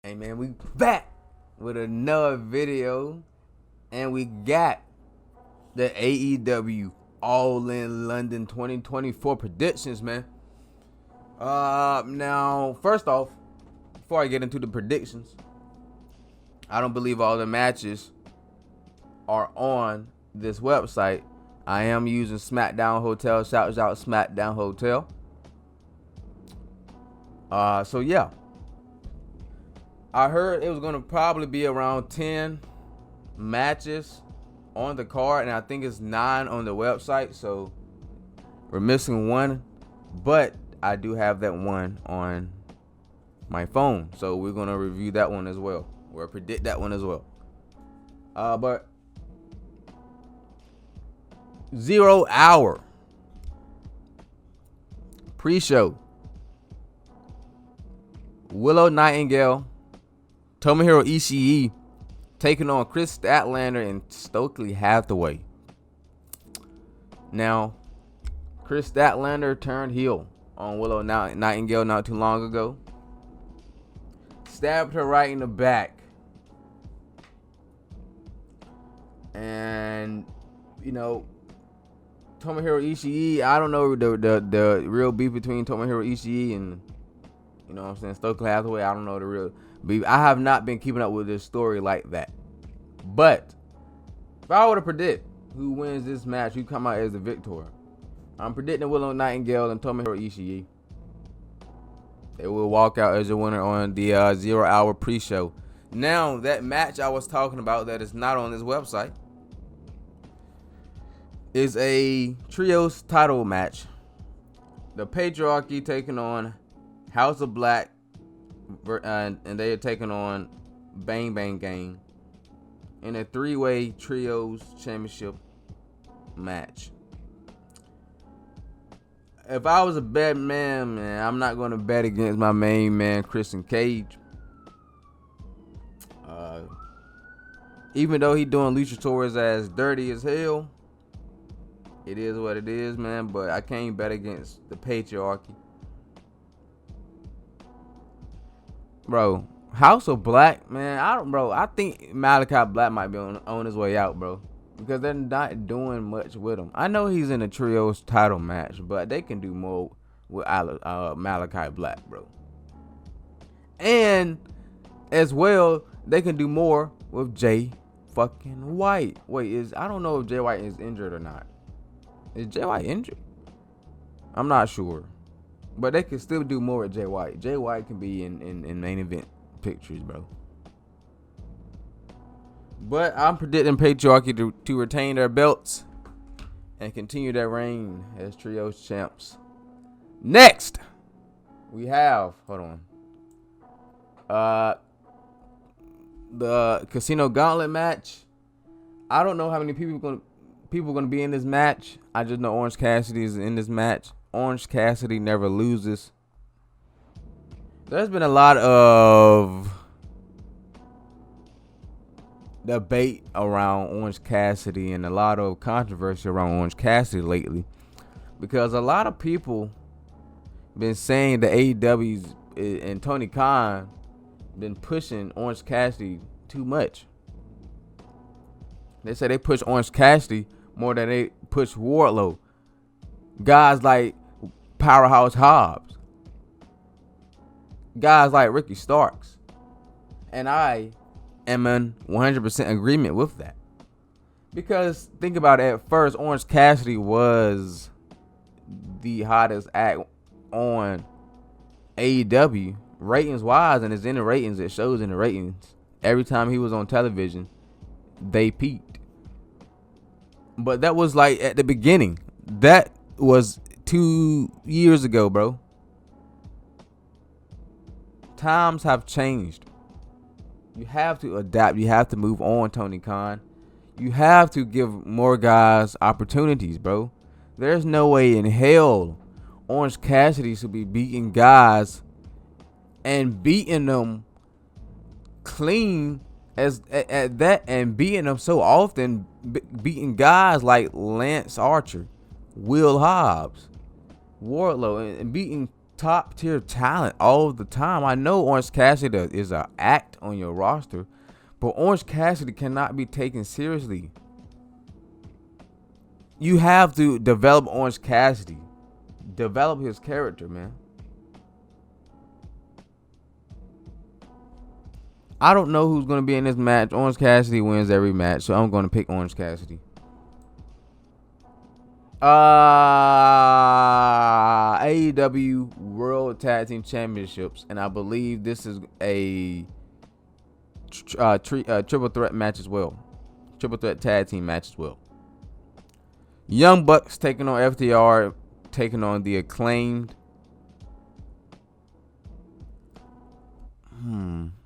Hey man, we back with another video, and we got the AEW All In London 2024 predictions, man. Now, first off, before I get into the predictions, I don't believe all the matches are on this website. I am using SmackDown Hotel. Shouts out SmackDown Hotel. So yeah. I heard it was going to probably be around 10 matches on the card, and I think it's 9 on the website, so we're missing one, but I do have that one on my phone, so we're going to review that one as well, or predict that one as well. But 0 hour pre-show, Willow Nightingale, Tomohiro Ishii taking on Chris Statlander and Stokely Hathaway. Now, Chris Statlander turned heel on Willow Nightingale not too long ago. Stabbed her right in the back. And, you know, Tomohiro Ishii, I don't know the real beef between Tomohiro Ishii and, you know what I'm saying, Stokely Hathaway. I don't know the real beef. I have not been keeping up with this story like that. But if I were to predict who wins this match, who come out as the victor, I'm predicting Willow Nightingale and Tomohiro Ishii. They will walk out as a winner on the 0 hour pre-show. Now, that match I was talking about that is not on this website is a trios title match. The Patriarchy taking on House of Black, and they are taking on Bang Bang Gang in a 3-way trios championship match. If I was a bet man, I'm not going to bet against my main man, Christian Cage. Even though he doing Luchasaurus as dirty as hell, it is what it is, man. But I can't bet against the Patriarchy. Bro, House of Black, man, I think Malachi Black might be on his way out, bro. Because they're not doing much with him. I know he's in a trios title match, but they can do more with Malachi Black, bro. And as well, they can do more with Jay fucking White. Wait, I don't know if Jay White is injured or not. Is Jay White injured? I'm not sure. But they can still do more with Jay White. Jay White can be in main event pictures, bro. But I'm predicting Patriarchy to retain their belts and continue their reign as trios champs. Next, we have, the Casino Gauntlet match. I don't know how many people gonna be in this match. I just know Orange Cassidy is in this match. Orange Cassidy never loses. There's been a lot of debate around Orange Cassidy and a lot of controversy around Orange Cassidy lately, because a lot of people been saying the AEW's and Tony Khan been pushing Orange Cassidy too much. They say they push Orange Cassidy more than they push Wardlow. Guys like Powerhouse Hobbs, guys like Ricky Starks, and I am in 100% agreement with that. Because think about it, at first Orange Cassidy was the hottest act on AEW ratings wise, and it's in the ratings. It shows in the ratings. Every time he was on television, they peaked. But that was like at the beginning. That was 2 years ago, bro. Times have changed. You have to adapt. You have to move on, Tony Khan. You have to give more guys opportunities, bro. There's no way in hell Orange Cassidy should be beating guys and beating them clean as at that, and beating them so often, beating guys like Lance Archer, Will Hobbs, Wardlow, and beating top tier talent all the time. I know Orange Cassidy is an act on your roster, but Orange Cassidy cannot be taken seriously. You have to develop Orange Cassidy. Develop his character, man. I don't know who's going to be in this match. Orange Cassidy wins every match, so I'm going to pick Orange Cassidy. AEW World Tag Team Championships, and I believe this is a triple threat match as well. Triple threat tag team match as well. Young Bucks taking on FTR, taking on the Acclaimed.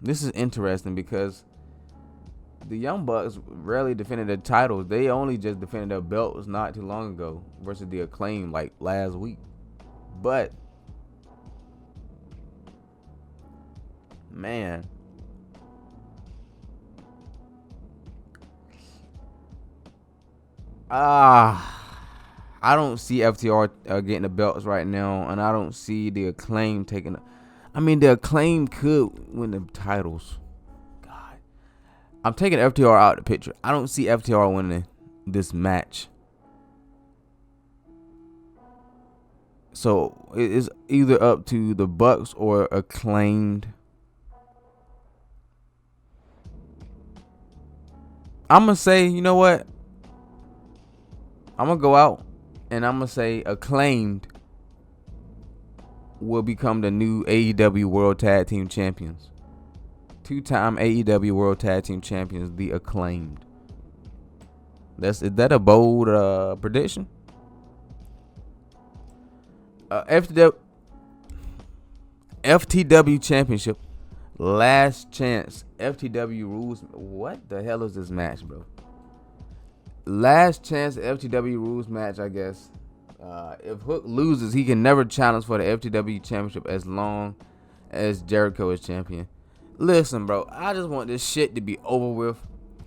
This is interesting because the Young Bucks rarely defended their titles. They only just defended their belts not too long ago versus the Acclaimed like last week. But man, I don't see FTR getting the belts right now, and I don't see the Acclaim taking. I mean, the Acclaim could win the titles. God, I'm taking FTR out of the picture. I don't see FTR winning this match. So it is either up to the Bucks or Acclaimed. I'm gonna say, you know what? I'm gonna go out and I'm gonna say Acclaimed will become the new AEW World Tag Team Champions. 2-time AEW World Tag Team Champions, the Acclaimed. Is that a bold prediction? FTW Championship, last chance. FTW rules. What the hell is this match, bro? Last chance FTW rules match, I guess. If Hook loses, he can never challenge for the FTW Championship as long as Jericho is champion. Listen, bro, I just want this shit to be over with.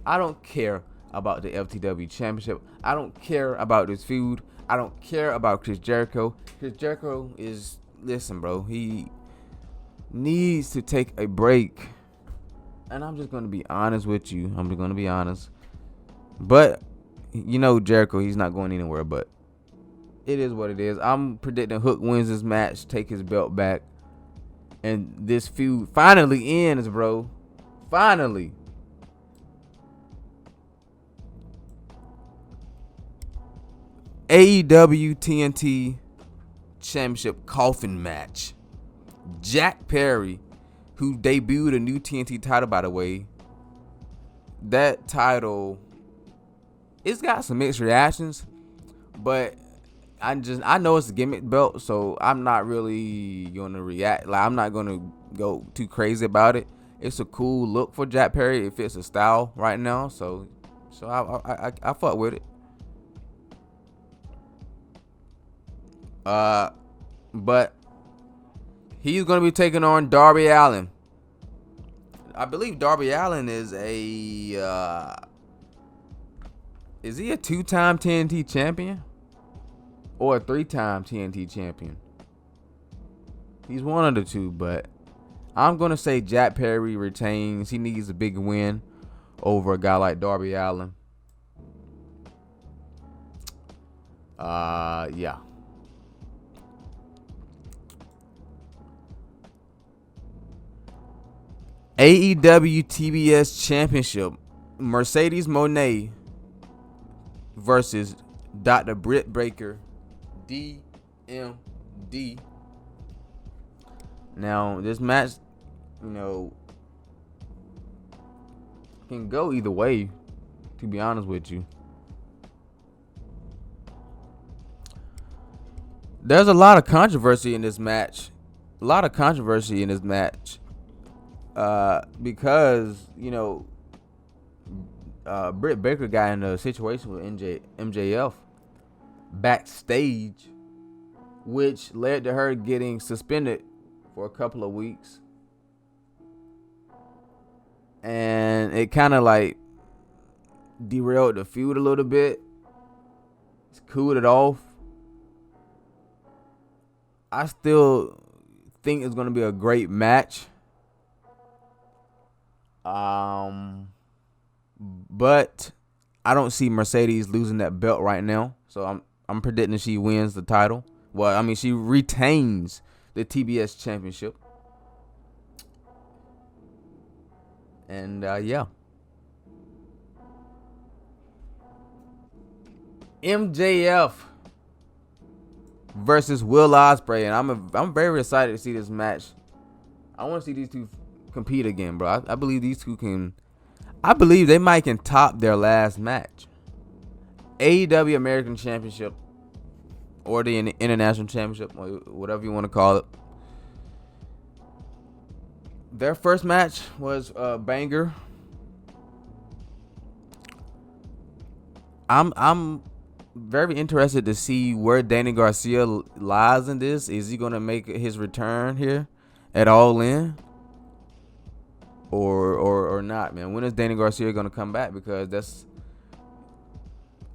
I don't care about the FTW Championship. I don't care about this feud. I don't care about Chris Jericho. Chris Jericho is, listen, bro, he needs to take a break. And I'm just going to be honest with you. I'm just going to be honest. But, you know, Jericho, he's not going anywhere, but it is what it is. I'm predicting Hook wins this match, take his belt back, and this feud finally ends, bro. Finally. AEW TNT Championship coffin match. Jack Perry, who debuted a new TNT title, by the way. That title, it's got some mixed reactions, but I know it's a gimmick belt, so I'm not really gonna react. Like, I'm not gonna go too crazy about it. It's a cool look for Jack Perry. It fits the style right now, so I fuck with it. But he's gonna be taking on Darby Allin. I believe Darby Allin is is he a 2-time TNT champion? Or a 3-time TNT champion? He's one of the two, but I'm going to say Jack Perry retains. He needs a big win over a guy like Darby Allin. Yeah. AEW TBS Championship. Mercedes Moné versus Dr. Britt Baker, DMD. Now, this match, you know, can go either way, to be honest with you. There's a lot of controversy in this match. Because, you know, Britt Baker got in a situation with MJF backstage, which led to her getting suspended for a couple of weeks. And it kind of like derailed the feud a little bit. It's cooled it off. I still think it's going to be a great match. But I don't see Mercedes losing that belt right now. So I'm predicting she wins the title. Well, I mean, she retains the TBS championship. And yeah. MJF versus Will Ospreay, and I'm very excited to see this match. I want to see these two compete again, bro. I believe these two can. I believe they might can top their last match. AEW American Championship or the International Championship, or whatever you want to call it. Their first match was a banger. I'm very interested to see where Danny Garcia lies in this. Is he gonna make his return here at All In, or not, man? When is Danny Garcia gonna come back? Because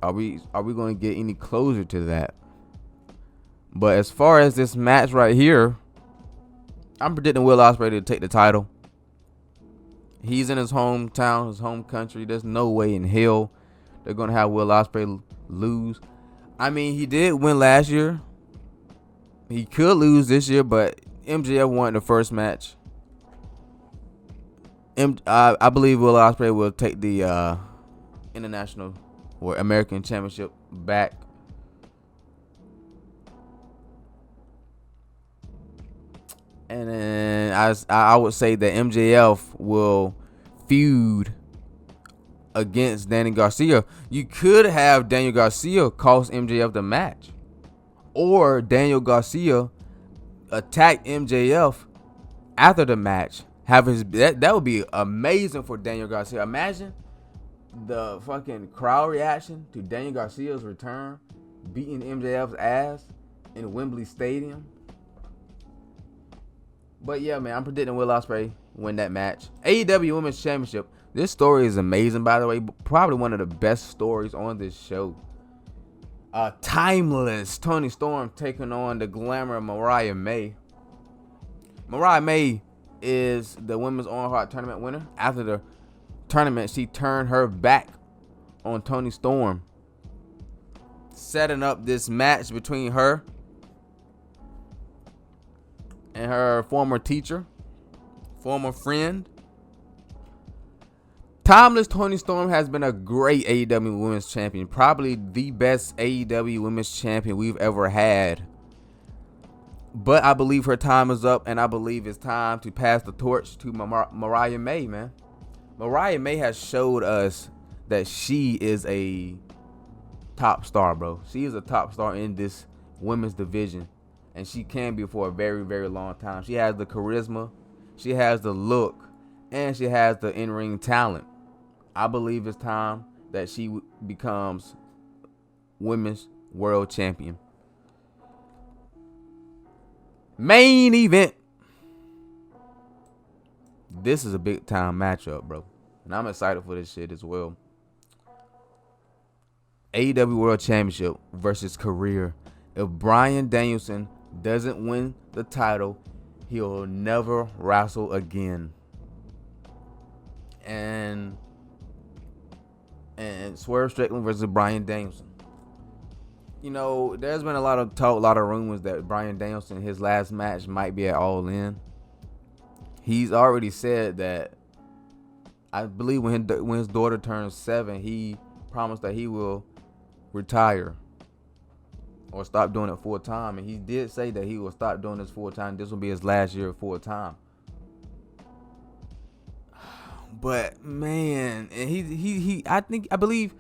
are we gonna get any closer to that? But as far as this match right here, I'm predicting Will Ospreay to take the title. He's in his hometown, his home country. There's no way in hell they're gonna have Will Ospreay lose. I mean, he did win last year. He could lose this year, but MJF won the first match. I believe Will Ospreay will take the International or American Championship back. And then I would say that MJF will feud against Danny Garcia. You could have Daniel Garcia cost MJF the match, or Daniel Garcia attack MJF after the match. That would be amazing for Daniel Garcia. Imagine the fucking crowd reaction to Daniel Garcia's return, beating MJF's ass in Wembley Stadium. But yeah, man, I'm predicting Will Ospreay win that match. AEW Women's Championship. This story is amazing, by the way. Probably one of the best stories on this show. Timeless Toni Storm taking on the glamour Mariah May. Mariah May is the Women's Owen Hart tournament winner. After the tournament, she turned her back on Toni Storm, setting up this match between her and her former teacher, former friend. Timeless Toni Storm has been a great AEW Women's Champion. Probably the best AEW Women's Champion we've ever had. But I believe her time is up, and I believe it's time to pass the torch to Mariah May, man. Mariah May has showed us that she is a top star, bro. She is a top star in this women's division, and she can be for a very, very long time. She has the charisma, she has the look, and she has the in-ring talent. I believe it's time that she becomes Women's World Champion. Main event. This is a big time matchup, bro. And I'm excited for this shit as well. AEW World Championship versus career. If Bryan Danielson doesn't win the title, he'll never wrestle again. And Swerve Strickland versus Bryan Danielson. You know, there's been a lot of talk, a lot of rumors that Bryan Danielson, his last match might be at All In. He's already said that, I believe when his daughter turns 7, he promised that he will retire or stop doing it full time. And he did say that he will stop doing this full time. This will be his last year full time. But man, and I believe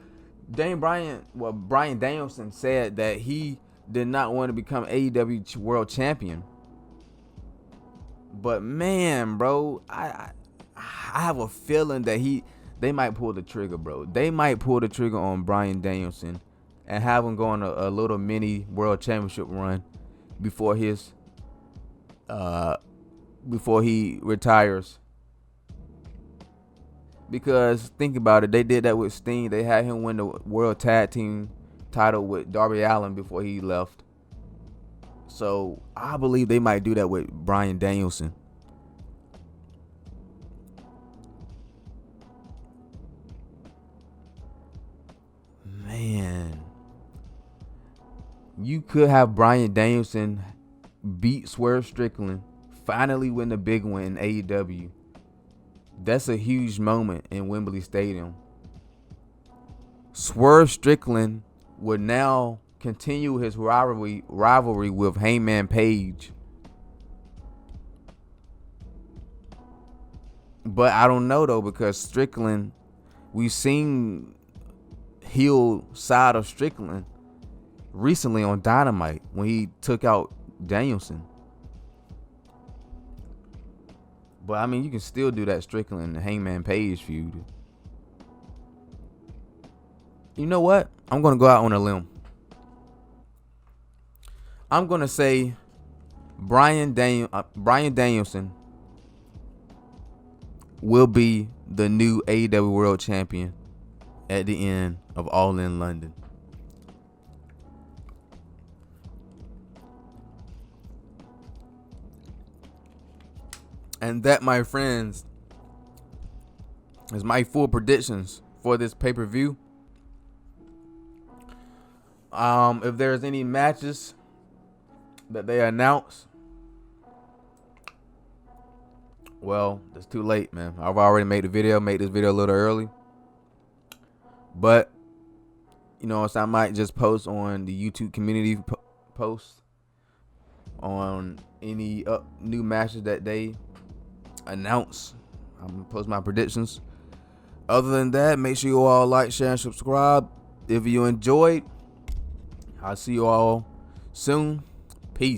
Bryan Danielson said that he did not want to become AEW World Champion. But man, bro, I have a feeling that they might pull the trigger, bro. They might pull the trigger on Bryan Danielson and have him go on a little mini World Championship run before he retires. Because think about it, they did that with Sting. They had him win the World Tag Team title with Darby Allin before he left. So I believe they might do that with Bryan Danielson. Man, you could have Bryan Danielson beat Swerve Strickland, finally win the big win in AEW. That's a huge moment in Wembley Stadium. Swerve Strickland would now continue his rivalry with Hangman Page. But I don't know though, because Strickland, we've seen heel side of Strickland recently on Dynamite when he took out Danielson. But I mean, you can still do that Strickland and Hangman Page feud. You know what? I'm gonna go out on a limb. I'm gonna say Bryan Danielson will be the new AEW World Champion at the end of All in London. And that, my friends, is my full predictions for this pay-per-view. If there's any matches that they announce, well, it's too late, man. I've already made this video a little early. But, so I might just post on the YouTube community post on any new matches that they announce. I'm going to post my predictions. Other than that, make sure you all like, share, and subscribe. If you enjoyed, I'll see you all soon. Peace.